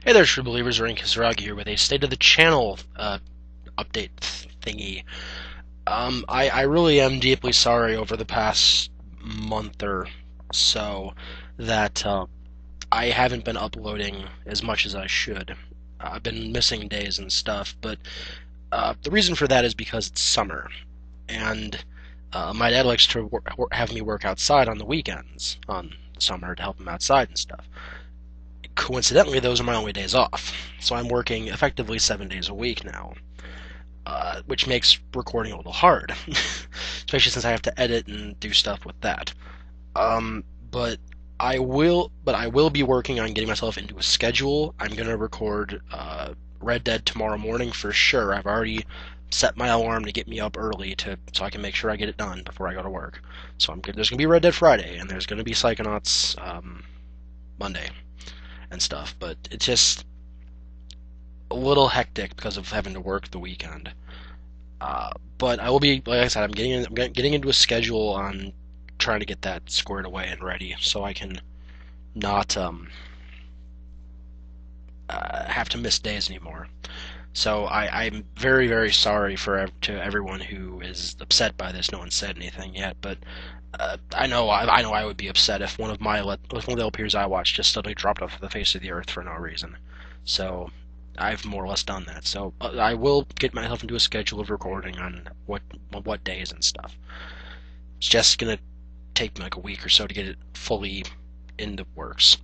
Hey there, true believers. Rain Kisaragi here with a state of the channel update thingy. I really am deeply sorry over the past month or so that I haven't been uploading as much as I should. I've been missing days and stuff, but the reason for that is because it's summer, and my dad likes to have me work outside on the weekends on the summer to help him outside and stuff. Coincidentally, those are my only days off, so I'm working effectively 7 days a week now, which makes recording a little hard, especially since I have to edit and do stuff with that. Um, but I will be working on getting myself into a schedule. I'm gonna record Red Dead tomorrow morning for sure. I've already set my alarm to get me up early so I can make sure I get it done before I go to work. So there's gonna be Red Dead Friday, and there's gonna be Psychonauts Monday and stuff, but it's just a little hectic because of having to work the weekend. But I will be, like I said, I'm getting into a schedule on trying to get that squared away and ready, so I can not have to miss days anymore. So I'm very, very sorry to everyone who is upset by this. No one said anything yet, but I know I would be upset if one of the LPs I watched just suddenly dropped off the face of the earth for no reason. So I've more or less done that. So I will get myself into a schedule of recording on what days and stuff. It's just gonna take me like a week or so to get it fully in the works.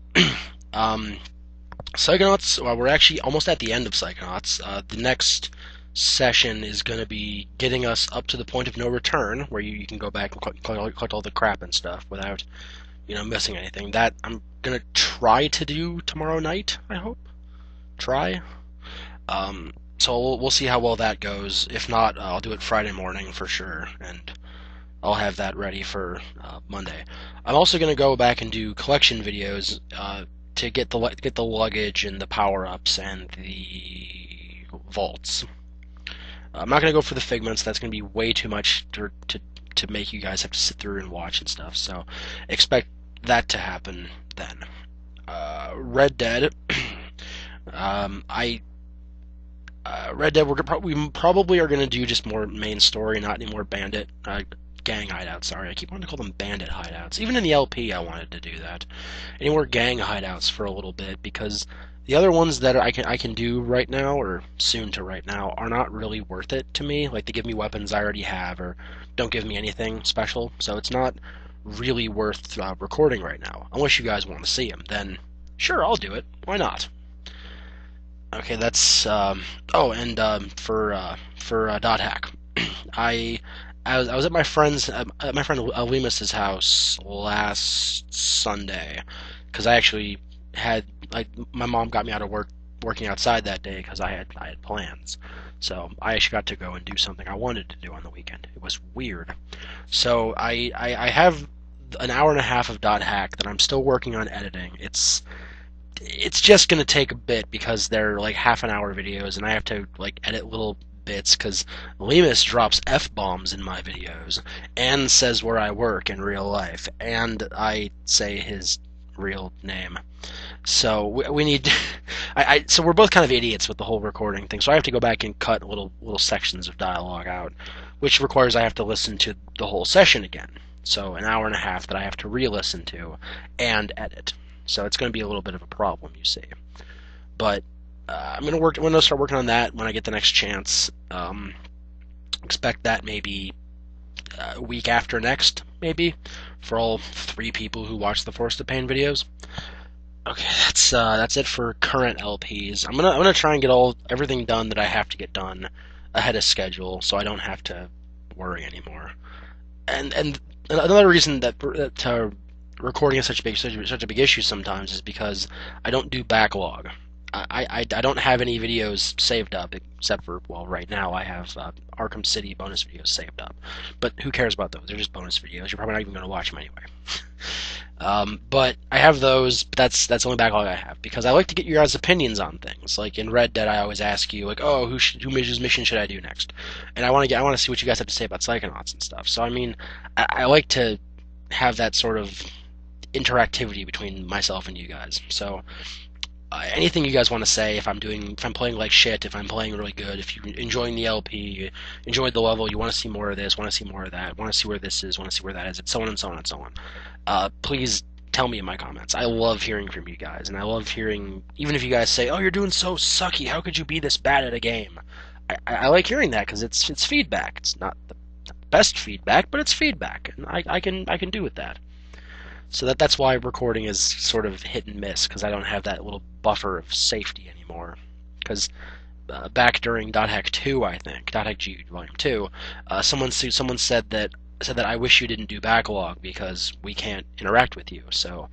um, Psychonauts. Well, we're actually almost at the end of Psychonauts. The next session is going to be getting us up to the point of no return, where you can go back and collect all the crap and stuff without, missing anything. That I'm gonna try to do tomorrow night. I hope. Try. So we'll see how well that goes. If not, I'll do it Friday morning for sure, and I'll have that ready for Monday. I'm also gonna go back and do collection videos to get the luggage and the power ups and the vaults. I'm not gonna go for the figments. That's gonna be way too much to make you guys have to sit through and watch and stuff. So expect that to happen then. Red Dead. I Red Dead. We probably are gonna do just more main story, not any more bandit gang hideouts. Sorry, I keep wanting to call them bandit hideouts. Even in the LP, I wanted to do that. Any more gang hideouts for a little bit, because the other ones that I can do right now, or soon to right now, are not really worth it to me. Like, they give me weapons I already have, or don't give me anything special. So it's not really worth recording right now. Unless you guys want to see them, then sure, I'll do it. Why not? Okay, that's for Dot Hack. I I was at my friend Lemus's house last Sunday because I actually had, like, my mom got me out of working outside that day because I had plans. So I actually got to go and do something I wanted to do on the weekend. It was weird. So I have an hour and a half of Dot Hack that I'm still working on editing. It's just gonna take a bit because they're like half an hour videos, and I have to like edit little bits because Lemus drops f-bombs in my videos and says where I work in real life, and I say his real name. So we need. So we're both kind of idiots with the whole recording thing. So I have to go back and cut little sections of dialogue out, which requires I have to listen to the whole session again. So an hour and a half that I have to re-listen to and edit. So it's going to be a little bit of a problem, you see. But I'm gonna start working on that when I get the next chance. Expect that maybe a week after next, maybe, for all 3 people who watch the Forest of Pain videos. Okay, that's it for current LPs. I'm gonna try and get everything done that I have to get done ahead of schedule, so I don't have to worry anymore. And another reason that recording is such a big issue sometimes is because I don't do backlog. I don't have any videos saved up except for, well, right now I have Arkham City bonus videos saved up, but who cares about those? They're just bonus videos. You're probably not even going to watch them anyway. But I have those. But that's the only backlog I have, because I like to get your guys' opinions on things. Like in Red Dead, I always ask you, like, oh, whose mission should I do next? And I want to see what you guys have to say about Psychonauts and stuff. So I mean, I like to have that sort of interactivity between myself and you guys. So anything you guys want to say. If I'm playing like shit, if I'm playing really good, if you're enjoying the LP, enjoyed the level, you want to see more of this, want to see more of that, want to see where this is, want to see where that is, and so on and so on and so on. Please tell me in my comments. I love hearing from you guys, and I love hearing, even if you guys say, "Oh, you're doing so sucky. How could you be this bad at a game?" I like hearing that because it's feedback. It's not the best feedback, but it's feedback, and I can do with that. So that's why recording is sort of hit and miss because I don't have that little buffer of safety anymore. Because back during .hack 2, I think .hack G Volume 2, someone said that I wish you didn't do backlog because we can't interact with you. So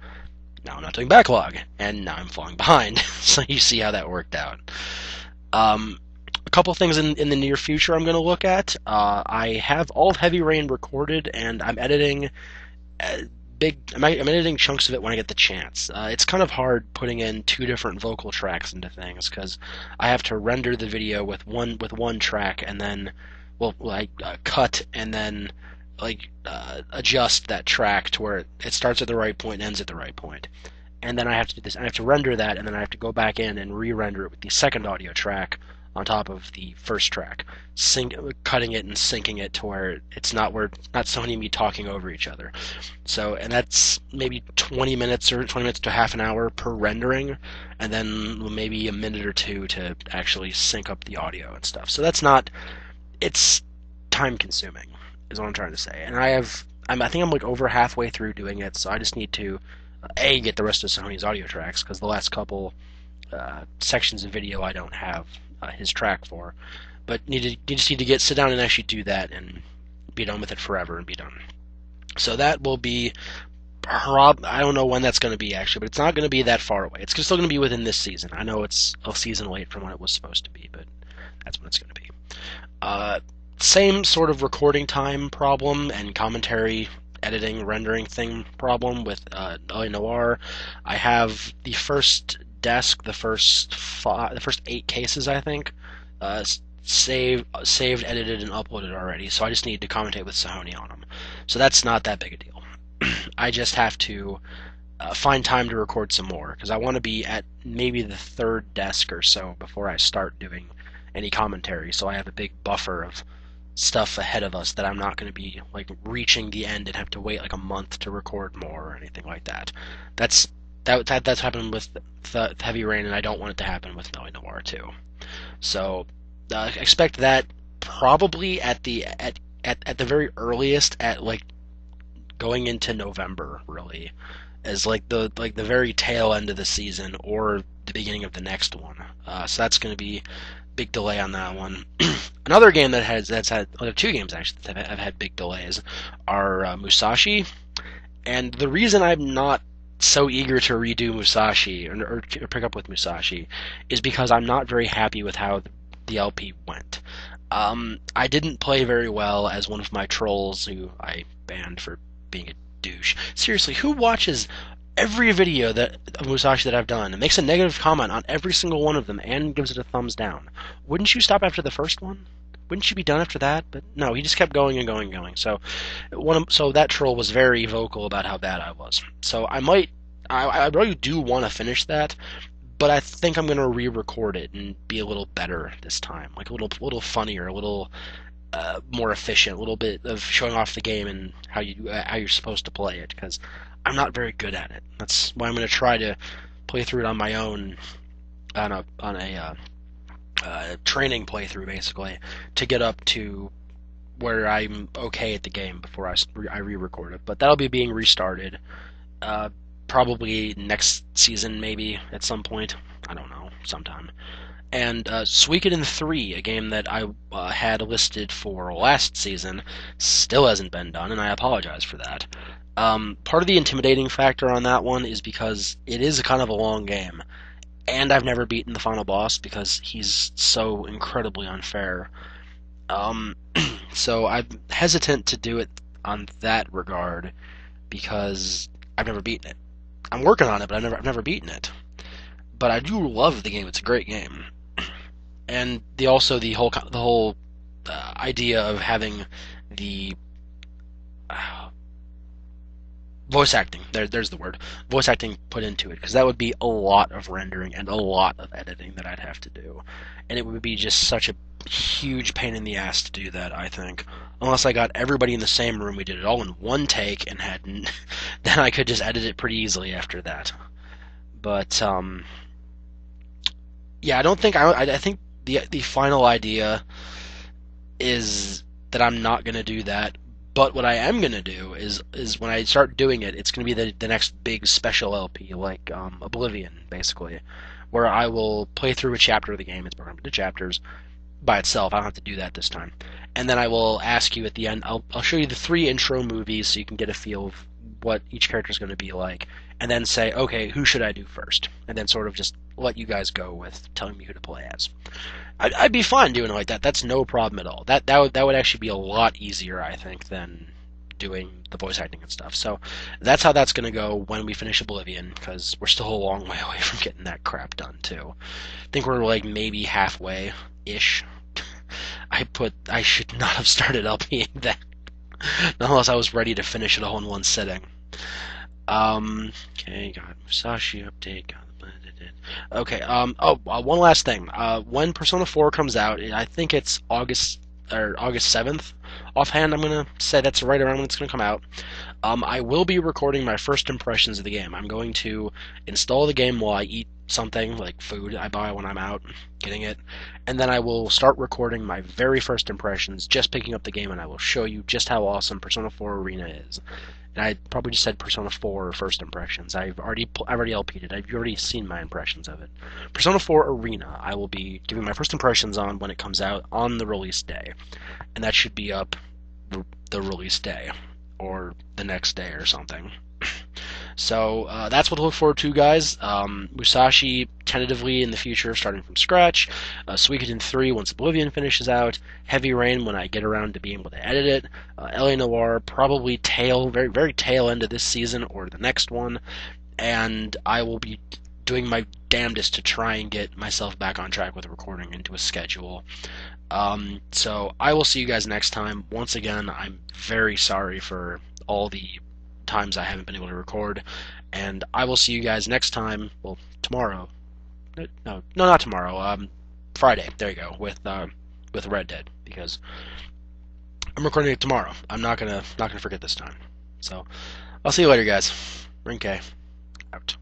now I'm not doing backlog, and now I'm falling behind. So you see how that worked out. A couple things in the near future I'm going to look at. I have all of Heavy Rain recorded, and I'm editing. I'm editing chunks of it when I get the chance. It's kind of hard putting in two different vocal tracks into things because I have to render the video with one track and then, cut and then adjust that track to where it starts at the right point and ends at the right point. And then I have to do this. I have to render that, and then I have to go back in and re-render it with the second audio track on top of the first track, cutting it and syncing it to where it's not Sony and me talking over each other. So, and that's maybe 20 minutes to half an hour per rendering, and then maybe a minute or two to actually sync up the audio and stuff. So it's time consuming, is what I'm trying to say. And I think I'm like over halfway through doing it, so I just need to get the rest of Sony's audio tracks because the last couple sections of video I don't have his track for, but just need to sit down and actually do that and be done with it forever and be done. So that will be I don't know when that's going to be actually, but it's not going to be that far away. It's still going to be within this season. I know it's a season late from when it was supposed to be, but that's when it's going to be. Same sort of recording time problem and commentary editing rendering thing problem with LA Noire. I have the first desk, the first 8 cases, I think, saved, edited, and uploaded already. So I just need to commentate with Sahoni on them. So that's not that big a deal. I just have to find time to record some more because I want to be at maybe the 3rd desk or so before I start doing any commentary. So I have a big buffer of stuff ahead of us that I'm not going to be like reaching the end and have to wait like a month to record more or anything like that. That's happened with the Heavy Rain, and I don't want it to happen with LA Noire too. So expect that probably at the very earliest at like going into November, really, as like the very tail end of the season or the beginning of the next one. So that's going to be big delay on that one. Another game that's had 2 games actually that have had big delays are Musashi, and the reason I'm not so eager to redo Musashi or pick up with Musashi is because I'm not very happy with how the LP went. I didn't play very well as one of my trolls who I banned for being a douche. Seriously, who watches every video of Musashi that I've done and makes a negative comment on every single one of them and gives it a thumbs down? Wouldn't you stop after the first one? Wouldn't you be done after that? But no, he just kept going and going and going. So that troll was very vocal about how bad I was. So I really do want to finish that, but I think I'm going to re-record it and be a little better this time, like a little funnier, a little more efficient, a little bit of showing off the game and how you're supposed to play it, because I'm not very good at it. That's why I'm going to try to play through it on my own, on a training playthrough, basically, to get up to where I'm okay at the game before I re-record it. But that'll be being restarted, probably next season, maybe at some point. I don't know, sometime. And Suikoden 3, a game that I had listed for last season, still hasn't been done, and I apologize for that. Part of the intimidating factor on that one is because it is kind of a long game, and I've never beaten the final boss because he's so incredibly unfair. So I'm hesitant to do it on that regard because I've never beaten it. I'm working on it, but I've never beaten it. But I do love the game. It's a great game, and the whole idea of having the Voice acting. There's the word. Voice acting put into it, because that would be a lot of rendering and a lot of editing that I'd have to do, and it would be just such a huge pain in the ass to do that. I think unless I got everybody in the same room, we did it all in one take, and had then I could just edit it pretty easily after that. But yeah, I don't think I think the final idea is that I'm not gonna do that. But what I am gonna do is when I start doing it, it's gonna be the next big special LP, like Oblivion, basically, where I will play through a chapter of the game. It's broken into chapters by itself. I don't have to do that this time. And then I will ask you at the end. I'll show you the three intro movies so you can get a feel of what each character is going to be like, and then say, okay, who should I do first? And then sort of just let you guys go with telling me who to play as. I'd be fine doing it like that. That's no problem at all. That would actually be a lot easier, I think, than doing the voice acting and stuff. So that's how that's going to go when we finish Oblivion, because we're still a long way away from getting that crap done too. I think we're like maybe halfway ish. I should not have started LPing that unless I was ready to finish it all in one sitting. Okay, got Musashi update. Okay. One last thing. When Persona 4 comes out, I think it's August 7th. Offhand, I'm gonna say that's right around when it's gonna come out. I will be recording my first impressions of the game. I'm going to install the game while I eat something like food I buy when I'm out getting it, and then I will start recording my very first impressions, just picking up the game, and I will show you just how awesome Persona 4 Arena is. And I probably just said Persona 4 first impressions. I've already LP'd it. I've already seen my impressions of it. Persona 4 Arena, I will be giving my first impressions on when it comes out on the release day, and that should be up the release day or the next day or something. So that's what to look forward to, guys. Musashi tentatively in the future, starting from scratch. Suikoden 3 once Oblivion finishes out. Heavy Rain when I get around to being able to edit it. LA Noire probably very very tail end of this season or the next one, and I will be doing my damnedest to try and get myself back on track with recording into a schedule. So I will see you guys next time. Once again, I'm very sorry for all the times I haven't been able to record, and I will see you guys next time. Well, tomorrow. No, not tomorrow. Friday. There you go. With Red Dead, because I'm recording it tomorrow. I'm not gonna forget this time. So I'll see you later, guys. Rinke out.